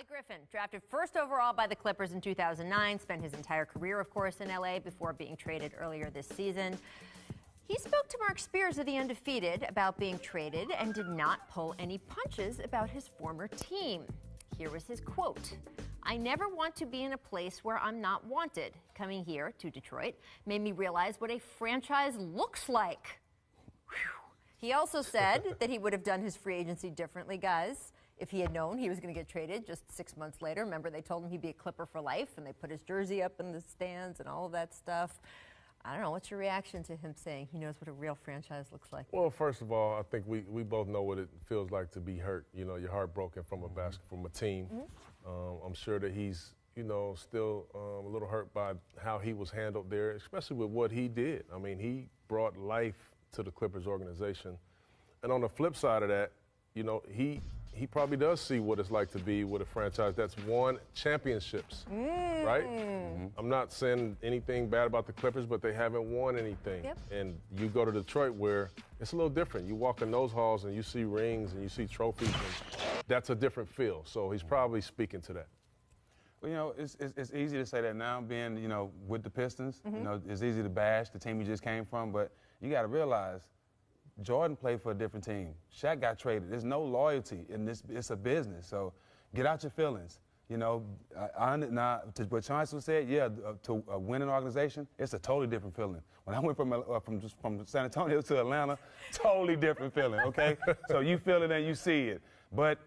Blake Griffin, drafted first overall by the Clippers in 2009, spent his entire career, of course, in L.A. before being traded earlier this season. He spoke to Mark Spears of The Undefeated about being traded and did not pull any punches about his former team. Here was his quote: "I never want to be in a place where I'm not wanted. Coming here to Detroit made me realize what a franchise looks like." Whew. He also said that he would have done his free agency differently, guys, if he had known he was going to get traded just 6 months later. Remember, they told him he'd be a Clipper for life, and they put his jersey up in the stands and all of that stuff. I don't know. What's your reaction to him saying he knows what a real franchise looks like? Well, first of all, I think we both know what it feels like to be hurt. You know, you're heartbroken from from a team. I'm sure that he's, still a little hurt by how he was handled there, especially with what he did. I mean, he brought life to the Clippers organization. And on the flip side of that, he probably does see what it's like to be with a franchise that's won championships, right? I'm not saying anything bad about the Clippers, but they haven't won anything. Yep. And you go to Detroit where it's a little different. You walk in those halls and you see rings and you see trophies, and that's a different feel. So he's probably speaking to that. Well, it's easy to say that now, being, with the Pistons. It's easy to bash the team you just came from, but you got to realize Jordan played for a different team. Shaq got traded. There's no loyalty in this. It's a business. So get out your feelings. Now, to what Chauncey said, to win an organization, it's a totally different feeling. When I went from San Antonio to Atlanta, totally different feeling, okay? So you feel it and you see it. But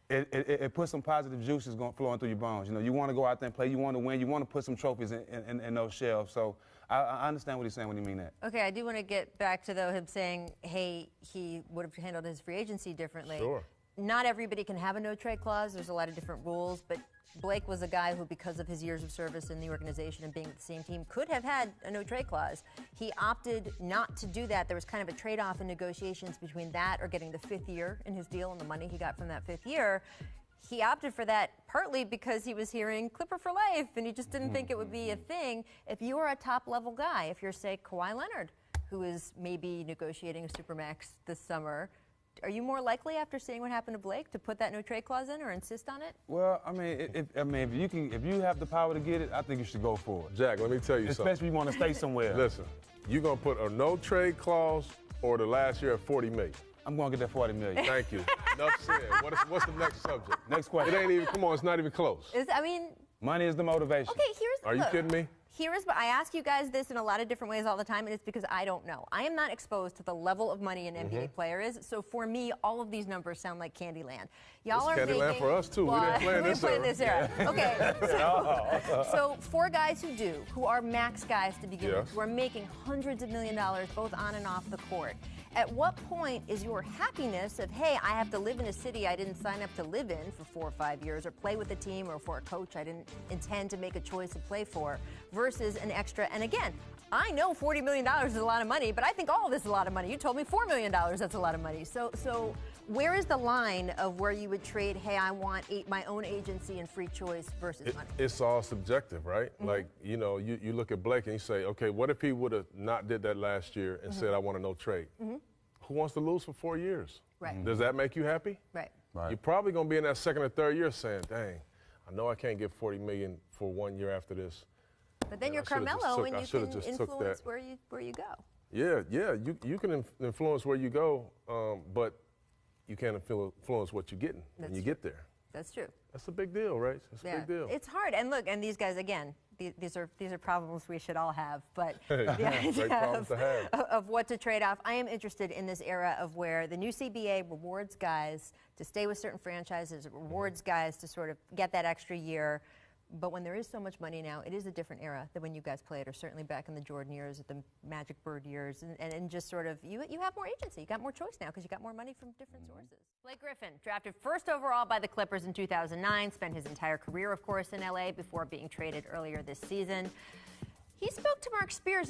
it puts some positive juices flowing through your bones. You want to go out there and play. You want to win. You want to put some trophies in those shelves. So I understand what he's saying when you mean that. Okay, I do want to get back to, though, him saying, hey, he would have handled his free agency differently. Sure. Not everybody can have a no-trade clause. There's a lot of different rules, but Blake was a guy who, because of his years of service in the organization and being with the same team, could have had a no-trade clause. He opted not to do that. There was kind of a trade-off in negotiations between that or getting the 5th year in his deal and the money he got from that 5th year. He opted for that partly because he was hearing Clipper for life, and he just didn't think it would be a thing. If you are a top-level guy, if you're, say, Kawhi Leonard, who is maybe negotiating a supermax this summer, are you more likely, after seeing what happened to Blake, to put that no-trade clause in or insist on it? Well, if you have the power to get it, I think you should go for it. Jack, let me tell you something. Especially if you want to stay somewhere. Listen, you gonna put a no-trade clause or the last year at $40 million? I'm going to get that $40 million. Thank you. Enough said. What's the next subject? Next question. It ain't even, come on, it's not even close. Money is the motivation. Okay, Are you kidding me? I ask you guys this in a lot of different ways all the time, and it's because I don't know. I am not exposed to the level of money an NBA player is, so for me, all of these numbers sound like Candyland. Y'all are Candyland making, for us, too. Well, we didn't play in this era. Okay, so for guys who are max guys to begin with, who are making hundreds of $millions both on and off the court, at what point is your happiness of, hey, I have to live in a city I didn't sign up to live in for 4 or 5 years, or play with a team or for a coach I didn't intend to make a choice to play for, versus an extra? And again, I know $40 million is a lot of money, but I think all of this is a lot of money. You told me $4 million, that's a lot of money. So where is the line of where you would trade, hey, I want my own agency and free choice versus money? It's all subjective, right? Like, you look at Blake and you say, okay, what if he would have not did that last year and said, I want a no trade? Who wants to lose for 4 years? Right. Does that make you happy? Right. You're probably going to be in that second or third year saying, dang, I know I can't get $40 million for 1 year after this. But then you're Carmelo and you can influence where you go. Yeah, you can influence where you go, but you can't influence what you're getting when you get there. That's true. That's a big deal, right? It's a big deal. It's hard. And look, and these guys, again, these are problems we should all have, but the idea of what to trade off. I am interested in this era of where the new CBA rewards guys to stay with certain franchises, it rewards guys to sort of get that extra year. But when there is so much money now, it is a different era than when you guys played, or certainly back in the Jordan years, the Magic Bird years, and just sort of, you have more agency. You got more choice now because you got more money from different sources. Blake Griffin, drafted first overall by the Clippers in 2009, spent his entire career, of course, in L.A. before being traded earlier this season. He spoke to Mark Spears